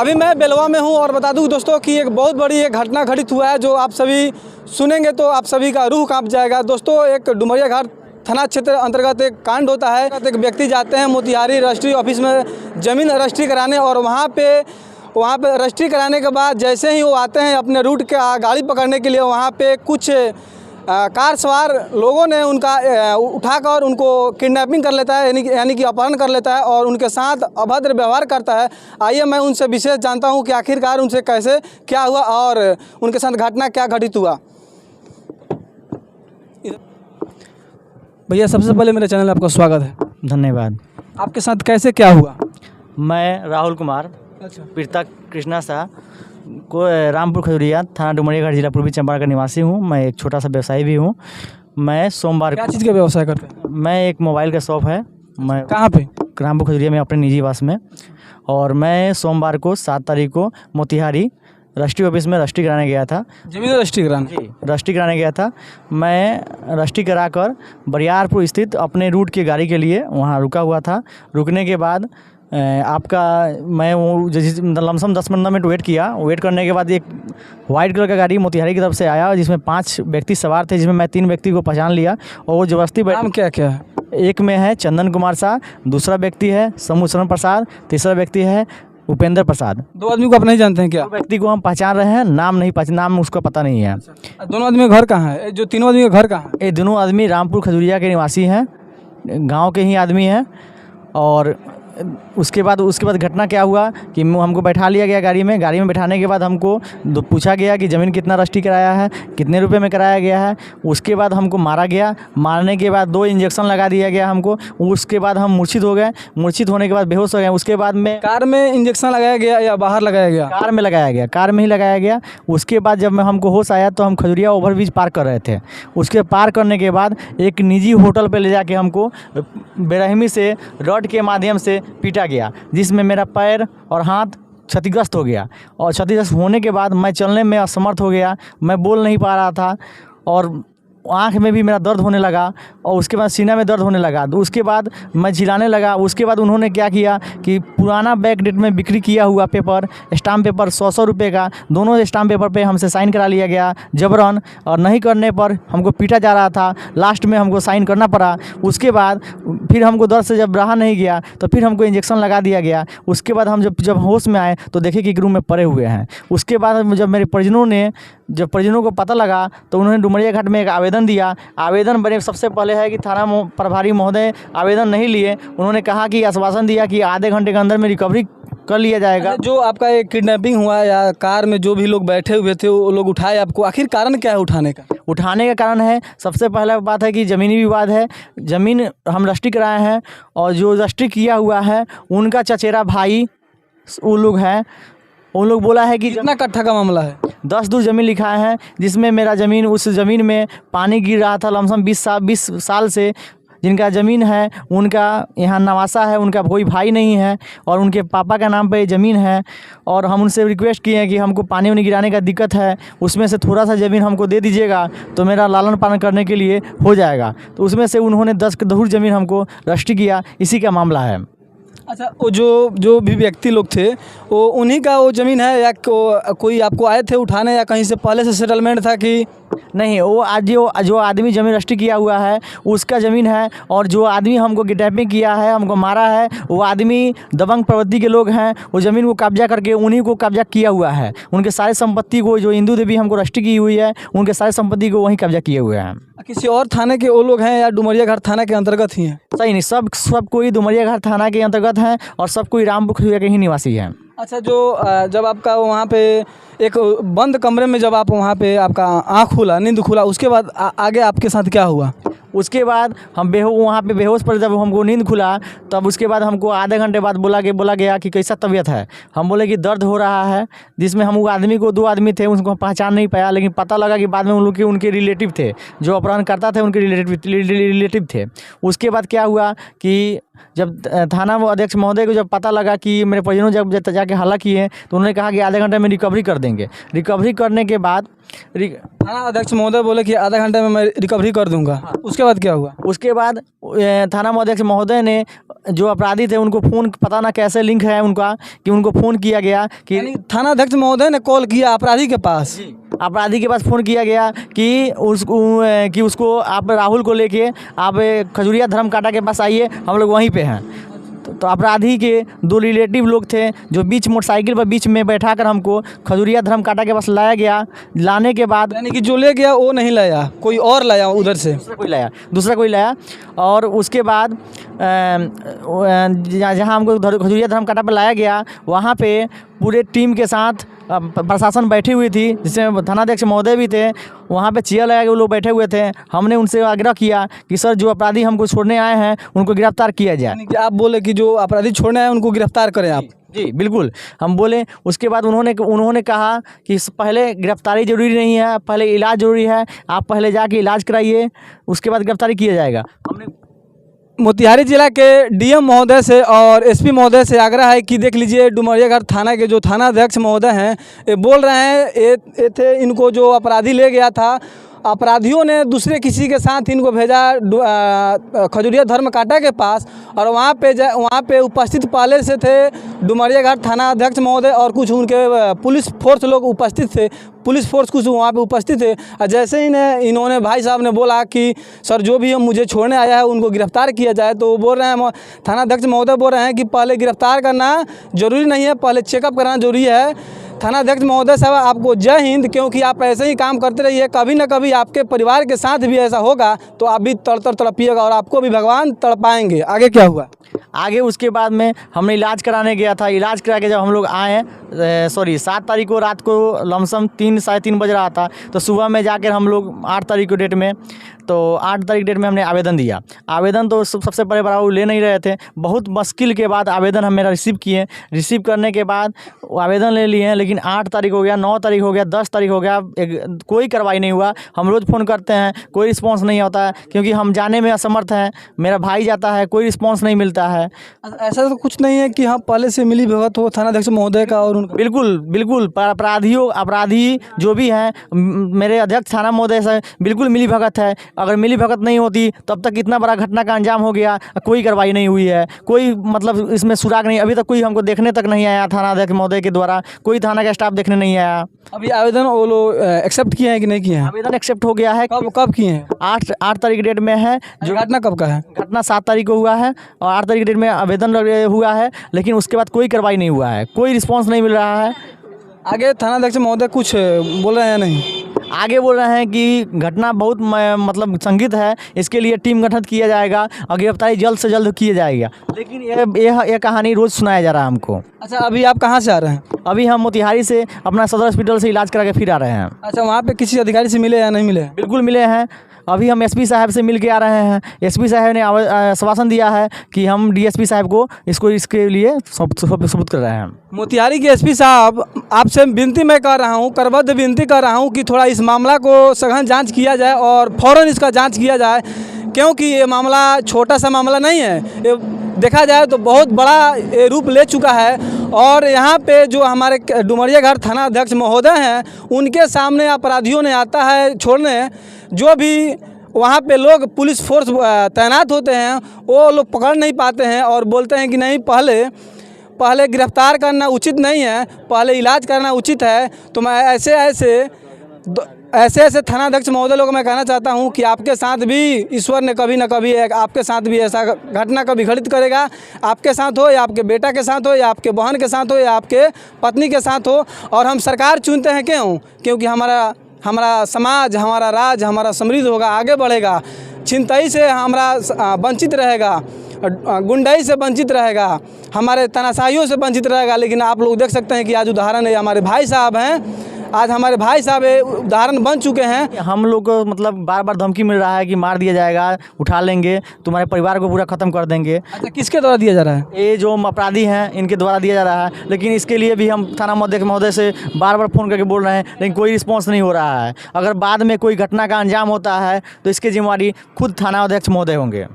अभी मैं बेलवा में हूं और बता दूं दोस्तों कि एक बहुत बड़ी एक घटना घटित हुआ है जो आप सभी सुनेंगे तो आप सभी का रूह कांप जाएगा। दोस्तों, एक डुमरिया घाट थाना क्षेत्र अंतर्गत एक कांड होता है। एक व्यक्ति जाते हैं मोतिहारी रजिस्ट्री ऑफिस में ज़मीन रजिस्ट्री कराने और वहाँ पे रजिस्ट्री कराने के बाद जैसे ही वो आते हैं अपने रूट के गाड़ी पकड़ने के लिए, वहाँ पे कुछ कार सवार लोगों ने उनका उठाकर उनको किडनैपिंग कर लेता है, यानी कि अपहरण कर लेता है और उनके साथ अभद्र व्यवहार करता है। आइए मैं उनसे विशेष जानता हूं कि आखिरकार उनसे कैसे क्या हुआ और उनके साथ घटना क्या घटित हुआ। भैया, सबसे पहले मेरे चैनल में आपका स्वागत है। धन्यवाद। आपके साथ कैसे क्या हुआ? मैं राहुल कुमार पीड़िता कृष्णा शाह को रामपुर खजुरिया थाना डुमरिया घाट जिला पूर्वी चंपारण का निवासी हूँ। मैं एक छोटा सा व्यवसायी भी हूँ। मैं सोमवार क्या चीज़ का व्यवसाय करते हैं? मैं एक मोबाइल का शॉप है। मैं कहाँ पे? रामपुर खजुरिया में अपने निजी आवास में। और मैं सोमवार को 7 तारीख को मोतिहारी रजिस्ट्री ऑफिस में रजिस्ट्री कराने गया था। जमीन रजिस्ट्री कराने? जी, रजिस्ट्री कराने गया था। मैं रजिस्ट्री कराकर बरियारपुर स्थित अपने रूट की गाड़ी के लिए वहाँ रुका हुआ था। रुकने के बाद मैं वो लमसम 10-15 मिनट वेट किया। वेट करने के बाद एक वाइट कलर का गाड़ी मोतिहारी की तरफ से आया जिसमें 5 व्यक्ति सवार थे, जिसमें मैं 3 व्यक्ति को पहचान लिया और वो ज़बरदस्ती नाम क्या क्या है? एक में है चंदन कुमार शाह, दूसरा व्यक्ति है समूचरण प्रसाद, तीसरा व्यक्ति है उपेंद्र प्रसाद। 2 आदमी को आप नहीं जानते हैं क्या? 2 व्यक्ति को हम पहचान रहे हैं, नाम उसका पता नहीं है। दोनों आदमी का घर कहाँ है? जो तीनों आदमी का घर कहाँ है? ये दोनों आदमी रामपुर खजुरिया के निवासी हैं, गांव के ही आदमी हैं। और उसके बाद घटना क्या हुआ कि हमको बैठा लिया गया गाड़ी में बैठाने के बाद हमको पूछा गया कि ज़मीन कितना रजिस्ट्री कराया है, कितने रुपए में कराया गया है। उसके बाद हमको मारा गया। मारने के बाद 2 इंजेक्शन लगा दिया गया हमको। उसके बाद हम मूर्छित हो गए। मूर्छित होने के बाद बेहोश हो गए। उसके बाद में कार में इंजेक्शन लगाया गया या बाहर लगाया गया? कार में लगाया गया, कार में ही लगाया गया। उसके बाद जब हमको होश आया तो हम खजुरिया ओवरब्रिज पार कर रहे थे। उसके पार करने के बाद एक निजी होटल पर ले जाके हमको बेरहमी से रॉड के माध्यम से पीटा गया, जिसमें मेरा पैर और हाथ क्षतिग्रस्त हो गया। और क्षतिग्रस्त होने के बाद मैं चलने में असमर्थ हो गया। मैं बोल नहीं पा रहा था और आँख में भी मेरा दर्द होने लगा और उसके बाद सीने में दर्द होने लगा। तो उसके बाद मैं झिलाने लगा। उसके बाद उन्होंने क्या किया कि पुराना बैक डेट में बिक्री किया हुआ पेपर, स्टाम्प पेपर 100 रुपये का, दोनों स्टाम्प पेपर पे हमसे साइन करा लिया गया जबरन। और नहीं करने पर हमको पीटा जा रहा था। लास्ट में हमको साइन करना पड़ा। उसके बाद फिर हमको दर्द से जब रहा नहीं गया तो फिर हमको इंजेक्शन लगा दिया गया। उसके बाद हम जब होश में आए तो देखे कि रूम में पड़े हुए हैं। उसके बाद जब मेरे परिजनों को पता लगा तो उन्होंने डुमरिया घाट में एक आवेदन दिया। आवेदन बने सबसे पहले है कि थाना प्रभारी महोदय आवेदन नहीं लिए। उन्होंने कहा कि आश्वासन दिया कि आधे घंटे के अंदर में रिकवरी कर लिया जाएगा। जो आपका एक किडनैपिंग हुआ या कार में जो भी लोग बैठे हुए थे वो लोग उठाए आपको, आखिर कारण क्या है उठाने का? उठाने का कारण है, सबसे पहला बात है कि ज़मीनी विवाद है। ज़मीन हम रजिस्ट्री कराए हैं और जो रजिस्ट्री किया हुआ है उनका चचेरा भाई वो लोग हैं। उन लोग बोला है कि कितना कट्ठा का मामला है? 10 दूर ज़मीन लिखा है, जिसमें मेरा ज़मीन, उस ज़मीन में पानी गिर रहा था लमसम 20 साल से। जिनका ज़मीन है उनका यहाँ नवासा है, उनका कोई भाई नहीं है और उनके पापा का नाम पे ये ज़मीन है। और हम उनसे रिक्वेस्ट किए हैं कि हमको पानी वानी गिराने का दिक्कत है, उसमें से थोड़ा सा ज़मीन हमको दे दीजिएगा तो मेरा लालन पालन करने के लिए हो जाएगा। तो उसमें से उन्होंने 10 दूर ज़मीन हमको रजिस्ट्री किया। इसी का मामला है। अच्छा, वो जो भी व्यक्ति लोग थे वो उन्हीं का वो ज़मीन है या कोई आपको आए थे उठाने या कहीं से पहले से सेटलमेंट था कि नहीं? वो आज जो आदमी ज़मीन रजिस्ट्री किया हुआ है उसका ज़मीन है। और जो आदमी हमको किडनैपिंग किया है, हमको मारा है, वो आदमी दबंग प्रवृत्ति के लोग हैं। वो ज़मीन को कब्जा करके उन्हीं को कब्जा किया हुआ है। उनके सारे संपत्ति को, जो इंदू देवी हमको रजिस्ट्री की हुई है, उनके सारे संपत्ति को वहीं कब्जा किए हुए हैं। किसी और थाने के वो लोग हैं या डुमरिया घाट थाना के अंतर्गत ही हैं? सही नहीं, सब कोई डुमरिया घाट थाना के अंतर्गत हैं और सब कोई रामपुर खजुरिया के ही निवासी हैं। अच्छा, जब आपका वहाँ पे एक बंद कमरे में जब आप वहाँ पे आपका आँख खुला, नींद खुला, उसके बाद आगे आपके साथ क्या हुआ? उसके बाद हम वहाँ पे बेहोश पर जब हमको नींद खुला तब उसके बाद हमको आधे घंटे बाद बोला गया कि कैसा तबीयत है। हम बोले कि दर्द हो रहा है, जिसमें हम वो आदमी को 2 आदमी थे उनको पहचान नहीं पाया, लेकिन पता लगा कि बाद में उन लोग के उनके रिलेटिव थे, जो अपहरण करता थे उनके रिलेटिव थे। उसके बाद क्या हुआ कि जब थाना अध्यक्ष महोदय को जब पता लगा कि मेरे परिजनों जब जाके हल्ला किए तो उन्होंने कहा कि आधे घंटे में रिकवरी कर देंगे। देंगे। रिकवरी करने के बाद थाना अध्यक्ष महोदय बोले कि आधा घंटे में मैं रिकवरी कर दूंगा। उसके बाद क्या हुआ? उसके बाद थाना अध्यक्ष महोदय ने जो अपराधी थे उनको फ़ोन, पता ना कैसे लिंक है उनका, कि उनको फ़ोन किया गया कि यानी थाना अध्यक्ष महोदय ने कॉल किया अपराधी के पास। अपराधी के पास फ़ोन किया गया कि उसको आप राहुल को लेके आप खजुरिया धर्म कांटा के पास आइए, हम लोग वहीं पे हैं। तो अपराधी के 2 रिलेटिव लोग थे जो बीच मोटरसाइकिल पर बीच में बैठा कर हमको खजुरिया धर्म कांटा के पास लाया गया। लाने के बाद यानी कि जो ले गया वो नहीं लाया, कोई और लाया उधर से, दूसरा कोई लाया। और उसके बाद जहाँ हमको खजुरिया धर्म कांटा पर लाया गया, वहाँ पे पूरे टीम के साथ प्रशासन बैठी हुई थी, जिसमें थानाध्यक्ष महोदय भी थे। वहाँ पे चेयर लगा के वो लोग बैठे हुए थे। हमने उनसे आग्रह किया कि सर, जो अपराधी हमको छोड़ने आए हैं उनको गिरफ्तार किया जाए। यानी कि आप बोले कि जो अपराधी छोड़ने आए उनको गिरफ्तार करें आप? जी बिल्कुल, हम बोले। उसके बाद उन्होंने कहा कि पहले गिरफ्तारी ज़रूरी नहीं है, पहले इलाज ज़रूरी है, आप पहले जाके इलाज कराइए, उसके बाद गिरफ्तारी किया जाएगा। हमने मोतिहारी जिला के डीएम महोदय से और एसपी महोदय से आग्रह है कि देख लीजिए, डुमरियागढ़ थाना के जो थाना अध्यक्ष महोदय हैं, ये बोल रहे हैं ये थे इनको जो अपराधी ले गया था, अपराधियों ने दूसरे किसी के साथ इनको भेजा खजुरिया धर्म कांटा के पास, और वहाँ पे उपस्थित पहले से थे डुमरियागढ़ थाना अध्यक्ष महोदय और कुछ उनके पुलिस फोर्स लोग उपस्थित थे। पुलिस फोर्स कुछ वहाँ पे उपस्थित थे। और जैसे ही इन्होंने भाई साहब ने बोला कि सर, जो भी मुझे छोड़ने आया है उनको गिरफ्तार किया जाए, तो वो बोल रहे हैं, थाना अध्यक्ष महोदय बोल रहे हैं कि पहले गिरफ्तार करना ज़रूरी नहीं है, पहले चेकअप कराना ज़रूरी है। थाना अध्यक्ष महोदय साहब, आपको जय हिंद, क्योंकि आप ऐसे ही काम करते रहिए। कभी न कभी आपके परिवार के साथ भी ऐसा होगा तो आप भी तड़पिएगा और आपको भी भगवान तड़पाएंगे। आगे क्या हुआ? आगे उसके बाद में हमने इलाज कराने गया था। इलाज करा के जब हम लोग आए, 7 तारीख को रात को लमसम 3 साढ़े 3 बज रहा था, तो सुबह में जाकर हम लोग 8 तारीख को डेट में, तो 8 तारीख डेट में हमने आवेदन दिया। आवेदन तो सबसे पहले बड़ा वो ले नहीं रहे थे, बहुत मुश्किल के बाद आवेदन हम मेरा रिसीव किए। रिसीव करने के बाद आवेदन ले लिए हैं, लेकिन 8 तारीख हो गया, 9 तारीख हो गया, 10 तारीख हो गया, कोई कार्रवाई नहीं हुआ। हम रोज़ फ़ोन करते हैं, कोई रिस्पॉन्स नहीं होता है, क्योंकि हम जाने में असमर्थ हैं। मेरा भाई जाता है, कोई रिस्पॉन्स नहीं मिलता है। ऐसा तो कुछ नहीं है कि हाँ पहले से मिली भगत हो थानाध्यक्ष महोदय का और उनका? बिल्कुल अपराधी जो भी हैं, मेरे अध्यक्ष थाना महोदय से बिल्कुल मिली भगत है। अगर मिली भगत नहीं होती तब तक इतना बड़ा घटना का अंजाम हो गया। कोई कार्रवाई नहीं हुई है, कोई मतलब इसमें सुराग नहीं, अभी तक कोई हमको देखने तक नहीं आया। थाना अध्यक्ष महोदय के द्वारा कोई थाना का स्टाफ देखने नहीं आया। अभी आवेदन वो लोग एक्सेप्ट किए हैं कि नहीं किए हैं? आवेदन एक्सेप्ट हो गया है। कब किए हैं? 8 तारीख डेट में है। जो घटना कब का है? घटना 7 तारीख को हुआ है और 8 तारीख डेट में आवेदन हुआ है, लेकिन उसके बाद कोई कार्रवाई नहीं हुआ है, कोई रिस्पांस नहीं मिल रहा है। आगे थानाध्यक्ष महोदय कुछ बोल रहे हैं नहीं? आगे बोल रहे हैं कि घटना बहुत मतलब संदिग्ध है, इसके लिए टीम गठित किया जाएगा और गिरफ्तारी जल्द से जल्द किया जाएगा। लेकिन यह कहानी रोज़ सुनाया जा रहा है हमको। अच्छा, अभी आप कहाँ से आ रहे हैं? अभी हम मोतिहारी से अपना सदर हॉस्पिटल से इलाज करा के फिर आ रहे हैं। अच्छा, वहाँ पे किसी अधिकारी से मिले या नहीं मिले? बिल्कुल मिले हैं। अभी हम एसपी साहब से मिल के आ रहे हैं। एसपी साहब ने आश्वासन दिया है कि हम डीएसपी साहब को इसके लिए सबूत कर रहे हैं। मोतिहारी के एसपी साहब, आपसे विनती मैं कर रहा हूँ, करबद्ध विनती कर रहा हूँ कि थोड़ा इस मामला को सघन जांच किया जाए और फ़ौरन इसका जांच किया जाए, क्योंकि ये मामला छोटा सा मामला नहीं है। ये देखा जाए तो बहुत बड़ा रूप ले चुका है। और यहाँ पे जो हमारे डुमरियागढ़ थाना अध्यक्ष महोदय हैं, उनके सामने अपराधियों ने आता है छोड़ने। जो भी वहाँ पे लोग पुलिस फोर्स तैनात होते हैं, वो लोग पकड़ नहीं पाते हैं और बोलते हैं कि नहीं, पहले गिरफ्तार करना उचित नहीं है, पहले इलाज करना उचित है। तो मैं ऐसे थानाध्यक्ष महोदय लोग मैं कहना चाहता हूं कि आपके साथ भी ईश्वर ने कभी न कभी आपके साथ भी ऐसा घटना कभी घटित करेगा। आपके साथ हो या आपके बेटा के साथ हो या आपके बहन के साथ हो या आपके पत्नी के साथ हो। और हम सरकार चुनते हैं क्यों? क्योंकि हमारा समाज, हमारा राज्य, हमारा समृद्ध होगा, आगे बढ़ेगा। छिनतई से हमारा वंचित रहेगा, गुंडाई से वंचित रहेगा, हमारे तनाशाहियों से वंचित रहेगा। लेकिन आप लोग देख सकते हैं कि आज उदाहरण है, हमारे भाई साहब हैं, आज हमारे भाई साहब उदाहरण बन चुके हैं। हम लोग को मतलब बार बार धमकी मिल रहा है कि मार दिया जाएगा, उठा लेंगे, तुम्हारे परिवार को पूरा ख़त्म कर देंगे। अच्छा, किसके द्वारा दिया जा रहा है? ये जो अपराधी हैं इनके द्वारा दिया जा रहा है। लेकिन इसके लिए भी हम थाना अध्यक्ष महोदय से बार बार फ़ोन करके बोल रहे हैं, लेकिन कोई रिस्पॉन्स नहीं हो रहा है। अगर बाद में कोई घटना का अंजाम होता है तो इसकी जिम्मेवारी खुद थाना अध्यक्ष महोदय होंगे।